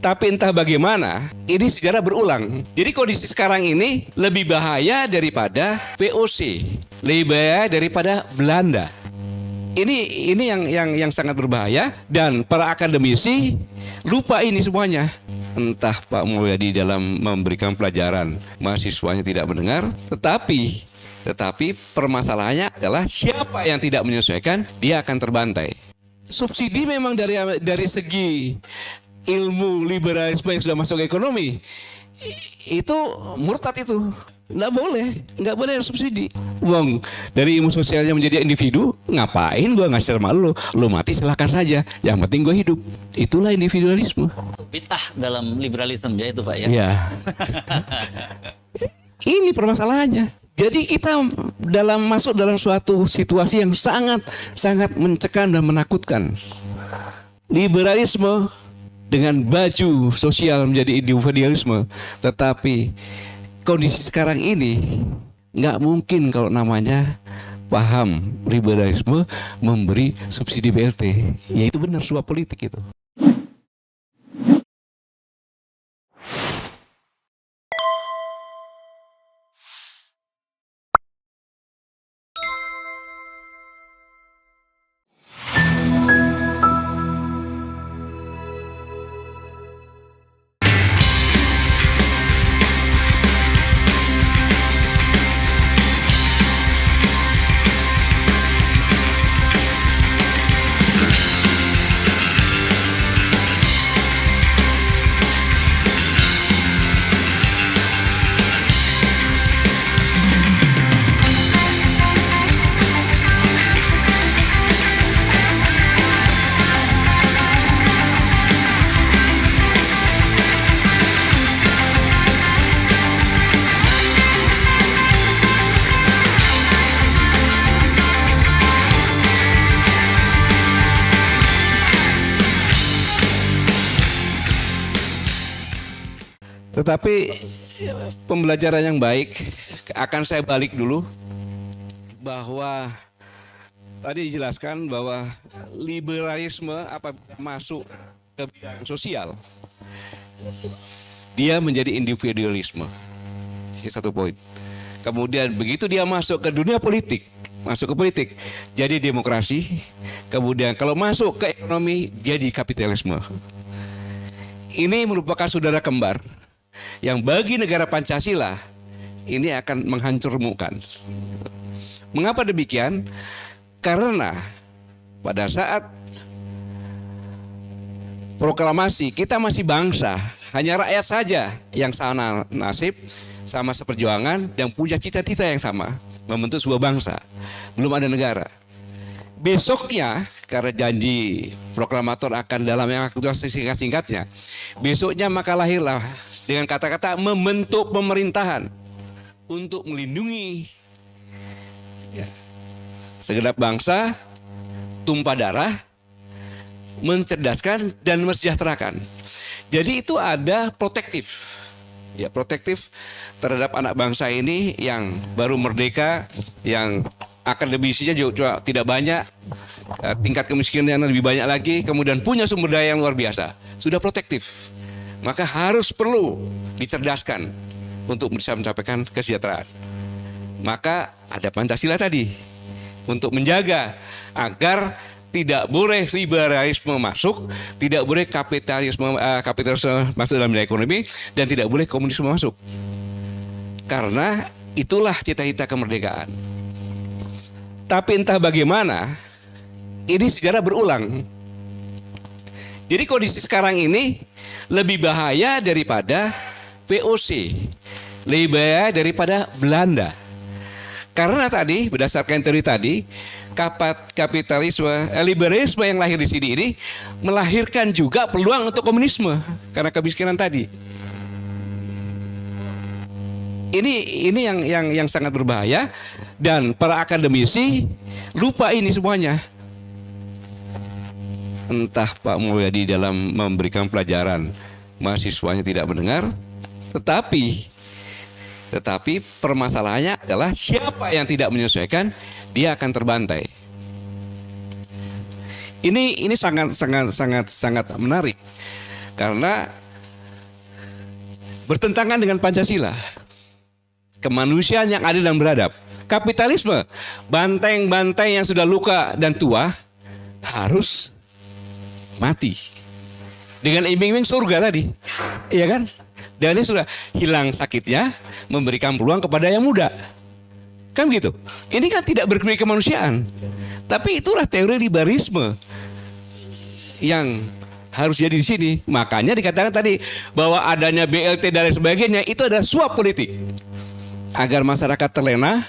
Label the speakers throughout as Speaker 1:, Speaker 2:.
Speaker 1: Tapi entah bagaimana, ini sejarah berulang. Jadi kondisi sekarang ini lebih bahaya daripada VOC, lebih bahaya daripada Belanda. Ini yang sangat berbahaya, dan para akademisi lupa ini semuanya. Entah Pak Mulyadi dalam memberikan pelajaran mahasiswanya tidak mendengar, tetapi permasalahannya adalah siapa yang tidak menyesuaikan, dia akan terbantai. Subsidi memang dari segi ilmu liberalisme yang sudah masuk ke ekonomi itu murtad, itu nggak boleh ada subsidi. Wong dari ilmu sosialnya menjadi individu, ngapain gua ngasih sama lu mati silakan saja, yang penting gua hidup. Itulah individualisme.
Speaker 2: Bid'ah dalam liberalisme ya itu Pak ya.
Speaker 1: Ya. Ini permasalahannya. Jadi kita masuk dalam suatu situasi yang sangat mencekam dan menakutkan. Liberalisme dengan baju sosial menjadi individualisme, tetapi kondisi sekarang ini nggak mungkin kalau namanya paham liberalisme memberi subsidi BLT. Ya itu benar suap politik itu. Tetapi pembelajaran yang baik akan saya balik dulu, bahwa tadi dijelaskan bahwa liberalisme apabila masuk ke bidang sosial, dia menjadi individualisme. Ini satu poin. Kemudian begitu dia masuk ke dunia politik, jadi demokrasi. Kemudian kalau masuk ke ekonomi, jadi kapitalisme. Ini merupakan saudara kembar yang bagi negara Pancasila ini akan menghancurmukan. Mengapa demikian? Karena pada saat proklamasi kita masih bangsa, hanya rakyat saja yang sama nasib, sama seperjuangan, dan punya cita-cita yang sama, membentuk sebuah bangsa. Belum ada negara. Besoknya, karena janji proklamator akan dalam yang waktu singkat-singkatnya, besoknya maka lahirlah dengan kata-kata membentuk pemerintahan untuk melindungi segenap bangsa, tumpah darah, mencerdaskan dan mensejahterakan. Jadi itu ada protektif, protektif terhadap anak bangsa ini yang baru merdeka, yang akademisinya juga tidak banyak, tingkat kemiskinan lebih banyak lagi, kemudian punya sumber daya yang luar biasa, sudah protektif. Maka perlu dicerdaskan untuk bisa mencapai kesejahteraan. Maka ada Pancasila tadi untuk menjaga agar tidak boleh liberalisme masuk, tidak boleh kapitalisme masuk dalam dunia ekonomi, dan tidak boleh komunisme masuk. Karena itulah cita-cita kemerdekaan. Tapi entah bagaimana, ini sejarah berulang. Jadi kondisi sekarang ini lebih bahaya daripada VOC, lebih bahaya daripada Belanda. Karena tadi berdasarkan teori tadi, liberalisme yang lahir di sini ini melahirkan juga peluang untuk komunisme karena kemiskinan tadi. Ini yang sangat berbahaya, dan para akademisi lupa ini semuanya. Entah Pak Mulyadi dalam memberikan pelajaran mahasiswanya tidak mendengar, tetapi permasalahannya adalah siapa yang tidak menyesuaikan, dia akan terbantai. Ini sangat menarik, karena bertentangan dengan Pancasila. Kemanusiaan yang adil dan beradab. Kapitalisme, banteng-banteng yang sudah luka dan tua harus mati. Dengan iming-iming surga tadi. Iya kan? Dan dia sudah hilang sakitnya, memberikan peluang kepada yang muda. Kan gitu. Ini kan tidak berpikir kemanusiaan. Tapi itulah teori liberalisme yang harus jadi di sini. Makanya dikatakan tadi bahwa adanya BLT dan lain sebagainya itu adalah suap politik. Agar masyarakat terlena.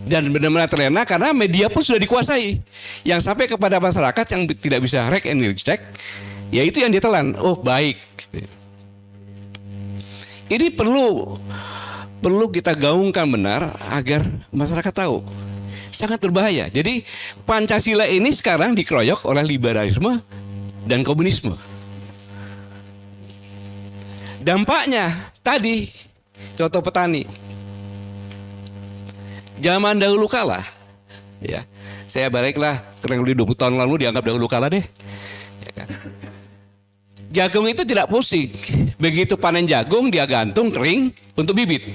Speaker 1: Dan benar-benar terlena karena media pun sudah dikuasai. Yang sampai kepada masyarakat yang tidak bisa read and check, ya itu yang ditelan. Oh baik. Ini perlu kita gaungkan benar agar masyarakat tahu. Sangat berbahaya. Jadi Pancasila ini sekarang dikeroyok oleh liberalisme dan komunisme. Dampaknya tadi contoh petani. Zaman dahulu kala, ya, saya baliklah kurang lebih 20 tahun lalu dianggap dahulu kala deh. Ya kan? Jagung itu tidak pusing. Begitu panen jagung dia gantung kering untuk bibit.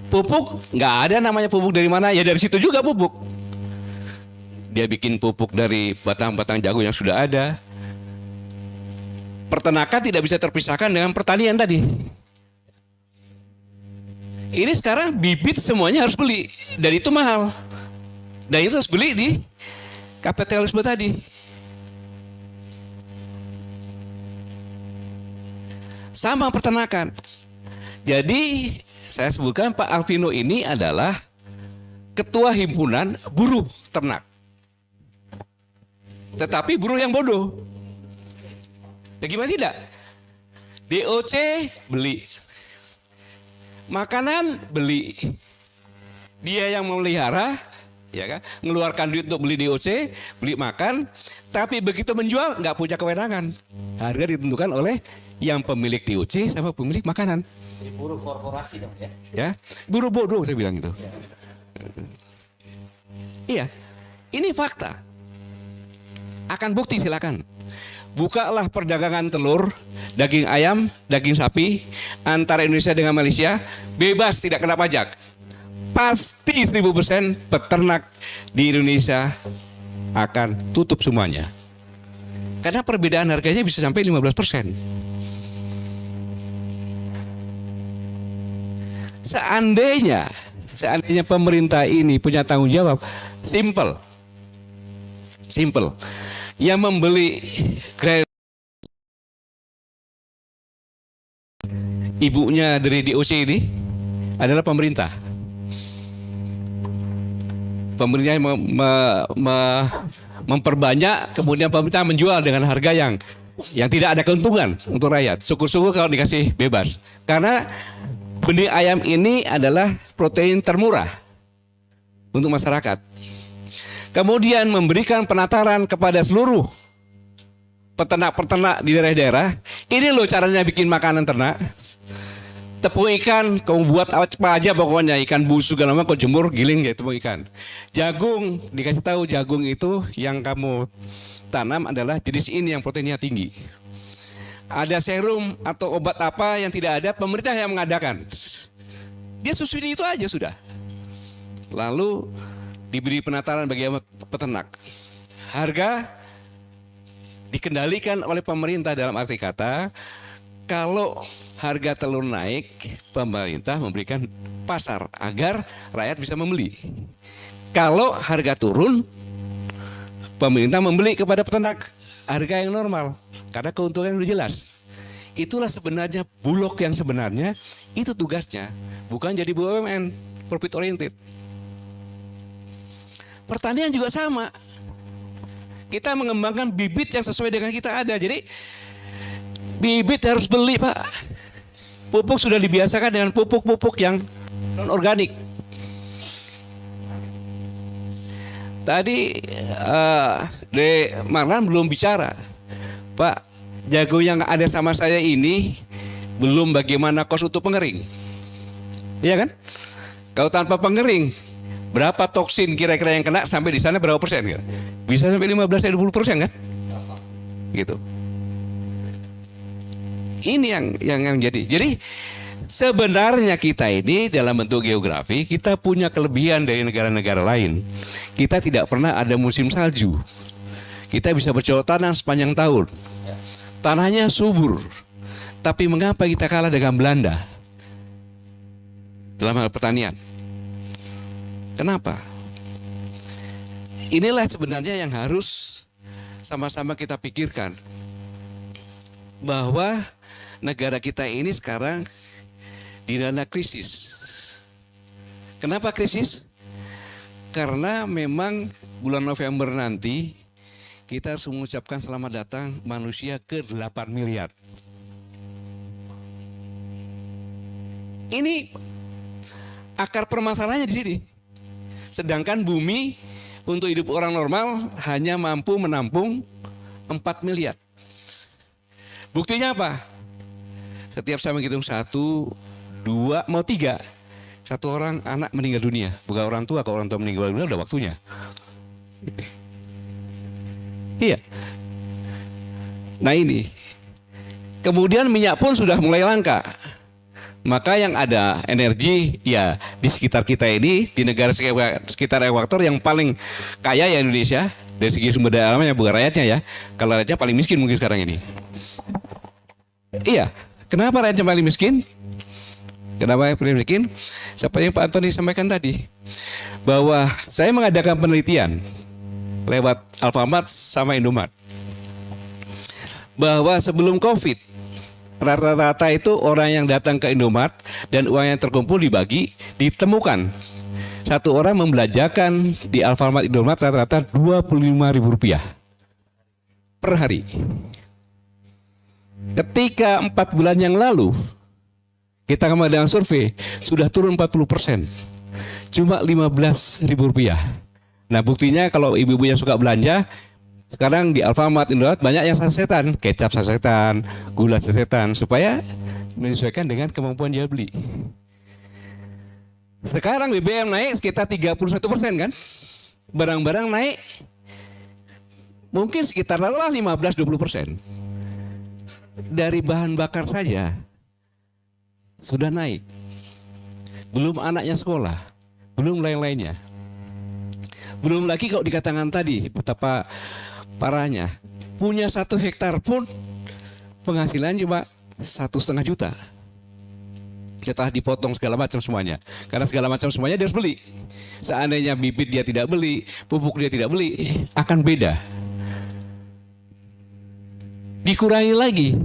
Speaker 1: Pupuk nggak ada namanya pupuk dari mana, ya dari situ juga pupuk. Dia bikin pupuk dari batang-batang jagung yang sudah ada. Peternakan tidak bisa terpisahkan dengan pertanian tadi. Ini sekarang bibit semuanya harus beli dan itu mahal. Dan itu harus beli di kapitalisme tadi. Sama peternakan. Jadi saya sebutkan Pak Alvino ini adalah ketua himpunan buruh ternak. Tetapi buruh yang bodoh. Ya gimana tidak? DOC beli. Makanan beli. Dia yang memelihara, ya kan? Mengeluarkan duit untuk beli DOC, beli makan, tapi begitu menjual nggak punya kewenangan. Harga ditentukan oleh yang pemilik DOC sama pemilik makanan.
Speaker 2: Buruh korporasi dong ya.
Speaker 1: Ya, buruh bodoh saya bilang itu. Iya, ini fakta. Akan bukti silakan. Bukalah perdagangan telur, daging ayam, daging sapi antara Indonesia dengan Malaysia, bebas tidak kena pajak. Pasti 1000% peternak di Indonesia akan tutup semuanya. Karena perbedaan harganya bisa sampai 15%. Seandainya pemerintah ini punya tanggung jawab, simple. Yang membeli ibunya dari DOC ini adalah pemerintah. Pemerintah yang memperbanyak, kemudian pemerintah menjual dengan harga yang tidak ada keuntungan untuk rakyat. Syukur-syukur kalau dikasih bebas. Karena benih ayam ini adalah protein termurah untuk masyarakat. Kemudian memberikan penataran kepada seluruh peternak-peternak di daerah-daerah. Ini loh caranya bikin makanan ternak. Tepung ikan, kamu buat apa aja pokoknya. Ikan busuk segala macam, kau jemur, giling ya tepung ikan. Jagung, dikasih tahu jagung itu yang kamu tanam adalah jenis ini yang proteinnya tinggi. Ada serum atau obat apa yang tidak ada, pemerintah yang mengadakan. Dia subsidi itu aja sudah. Lalu diberi penataran bagi peternak. Harga dikendalikan oleh pemerintah dalam arti kata, kalau harga telur naik, pemerintah memberikan pasar agar rakyat bisa membeli. Kalau harga turun, pemerintah membeli kepada peternak harga yang normal. Karena keuntungan udah jelas. Itulah sebenarnya Bulog yang sebenarnya itu tugasnya. Bukan jadi BUMN, profit oriented. Pertanian juga sama. Kita mengembangkan bibit yang sesuai dengan kita ada. Jadi bibit harus beli, Pak. Pupuk sudah dibiasakan dengan pupuk-pupuk yang non organik. Tadi De Marlan belum bicara, Pak. Jagung yang ada sama saya ini belum bagaimana kos untuk pengering. Iya kan? Kalau tanpa pengering, berapa toksin kira-kira yang kena sampai di sana berapa persen? Kan? Bisa sampai 15-20% kan? Gitu. Ini yang jadi. Jadi sebenarnya kita ini dalam bentuk geografi kita punya kelebihan dari negara-negara lain. Kita tidak pernah ada musim salju. Kita bisa bercocok tanam sepanjang tahun. Tanahnya subur. Tapi mengapa kita kalah dengan Belanda dalam hal pertanian? Kenapa? Inilah sebenarnya yang harus sama-sama kita pikirkan. Bahwa negara kita ini sekarang dilanda krisis. Kenapa krisis? Karena memang bulan November nanti kita harus mengucapkan selamat datang manusia ke 8 miliar. Ini akar permasalahannya di sini. Sedangkan bumi untuk hidup orang normal hanya mampu menampung 4 miliar. Buktinya apa? Setiap saya menghitung 1, 2, mau 3. Satu orang anak meninggal dunia. Bukan orang tua, kalau orang tua meninggal dunia udah waktunya. Iya. Nah ini. Kemudian minyak pun sudah mulai langka. Maka yang ada energi ya di sekitar kita ini, di negara sekitar ekuator yang paling kaya ya Indonesia. Dari segi sumber daya alamnya, bukan rakyatnya ya. Kalau rakyatnya paling miskin mungkin sekarang ini. Iya, kenapa rakyatnya paling miskin? Kenapa paling miskin? Seperti yang Pak Antoni sampaikan tadi, bahwa saya mengadakan penelitian lewat Alfamart sama Indomart, bahwa sebelum COVID, rata-rata itu orang yang datang ke Indomart dan uang yang terkumpul dibagi, ditemukan satu orang membelanjakan di Alfamart Indomart rata-rata Rp25.000 per hari. Ketika 4 bulan yang lalu kita kembali dengan survei sudah turun 40%, cuma Rp15.000. Nah buktinya kalau ibu-ibu yang suka belanja sekarang di Alfamart Indomart banyak yang sasetan, kecap sasetan, gula sasetan, supaya menyesuaikan dengan kemampuan dia beli. Sekarang BBM naik sekitar 31% kan, barang-barang naik mungkin sekitar 15-20%. Dari bahan bakar saja sudah naik. Belum anaknya sekolah, belum lain-lainnya. Belum lagi kalau dikatakan tadi betapa parahnya, punya 1 hektar pun penghasilan cuma 1,5 juta. Setelah dipotong segala macam semuanya, karena segala macam semuanya dia harus beli. Seandainya bibit dia tidak beli, pupuk dia tidak beli, akan beda. Dikurangi lagi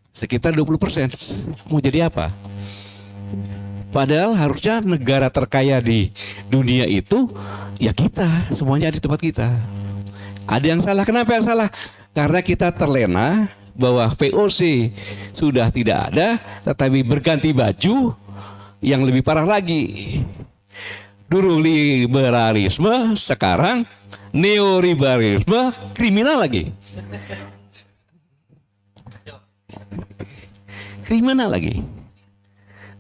Speaker 1: sekitar 20%. Mau jadi apa? Padahal harusnya negara terkaya di dunia itu ya kita, semuanya ada di tempat kita. Ada yang salah. Kenapa yang salah? Karena kita terlena bahwa VOC sudah tidak ada, tetapi berganti baju yang lebih parah lagi. Dulu liberalisme, sekarang neoliberalisme, kriminal lagi. Kriminal lagi.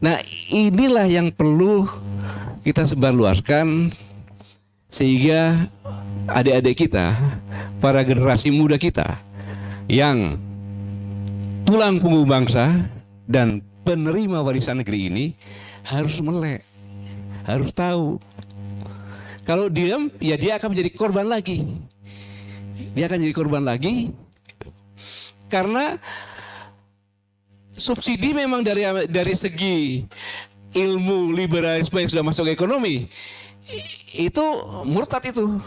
Speaker 1: Nah inilah yang perlu kita sebarluaskan sehingga adik-adik kita, para generasi muda kita yang tulang punggung bangsa dan penerima warisan negeri ini harus melek, harus tahu. Kalau diam, ya dia akan menjadi korban lagi. Dia akan jadi korban lagi karena subsidi memang dari segi ilmu liberalisme yang sudah masuk ke ekonomi itu murtad itu.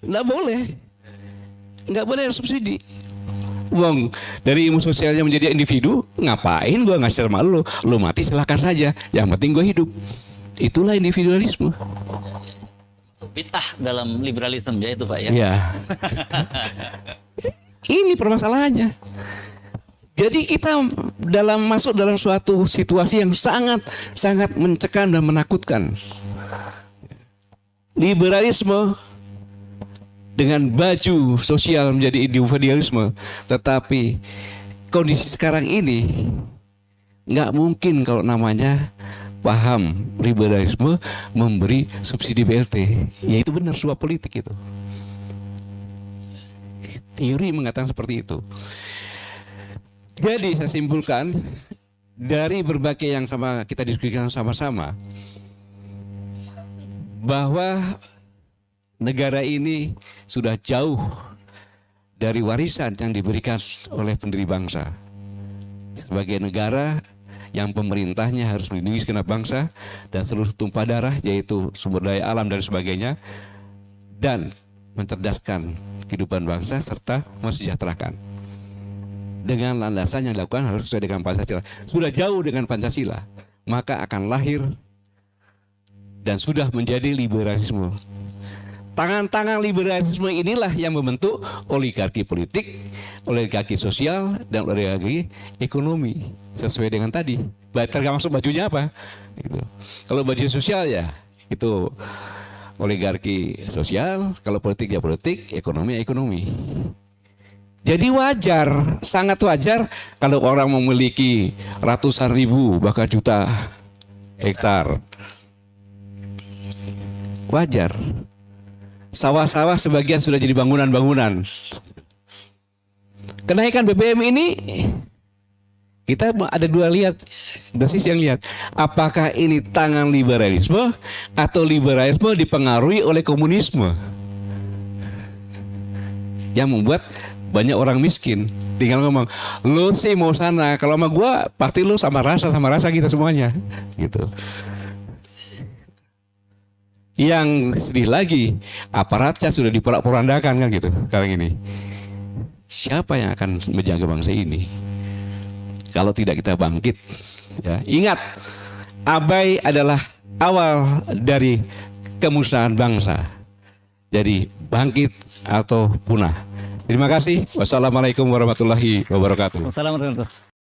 Speaker 1: Nggak boleh subsidi. Uang dari ilmu sosialnya menjadi individu, ngapain gue ngasih sama lu mati silakan saja, yang penting gue hidup. Itulah individualisme.
Speaker 2: Bid'ah dalam liberalisme ya itu Pak ya.
Speaker 1: Ya. Ini permasalahannya. Jadi kita masuk dalam suatu situasi yang sangat mencekam dan menakutkan. Liberalisme dengan baju sosial menjadi individualisme, tetapi kondisi sekarang ini nggak mungkin kalau namanya paham liberalisme memberi subsidi BLT. Ya itu benar suap politik itu. teori mengatakan seperti itu. Jadi saya simpulkan dari berbagai yang sama kita diskusikan sama-sama bahwa negara ini sudah jauh dari warisan yang diberikan oleh pendiri bangsa. Sebagai negara yang pemerintahnya harus melindungi segenap bangsa dan seluruh tumpah darah, yaitu sumber daya alam dan sebagainya, dan mencerdaskan kehidupan bangsa serta mensejahterakan. Dengan landasan yang dilakukan harus sesuai dengan Pancasila. Sudah jauh dengan Pancasila, maka akan lahir dan sudah menjadi liberalisme. Tangan-tangan liberalisme inilah yang membentuk oligarki politik, oligarki sosial, dan oligarki ekonomi. Sesuai dengan tadi, termasuk bajunya apa? Gitu. Kalau baju sosial ya itu oligarki sosial, kalau politik ya politik, ekonomi ya ekonomi. Jadi wajar, sangat wajar kalau orang memiliki ratusan ribu bahkan juta hektar. Wajar. Sawah-sawah sebagian sudah jadi bangunan-bangunan. Kenaikan BBM ini kita ada dua sisi yang lihat. Apakah ini tangan liberalisme atau liberalisme dipengaruhi oleh komunisme yang membuat banyak orang miskin. Tinggal ngomong, lu sih mau sana, kalau sama gua pasti lu sama rasa kita semuanya, gitu. Yang sedih lagi, aparatnya sudah diporak-porandakan kan gitu sekarang ini. Siapa yang akan menjaga bangsa ini kalau tidak kita bangkit? Ya, ingat, abai adalah awal dari kemusnahan bangsa. Jadi bangkit atau punah. Terima kasih. Wassalamualaikum warahmatullahi wabarakatuh.
Speaker 2: Wassalamualaikum warahmatullahi wabarakatuh.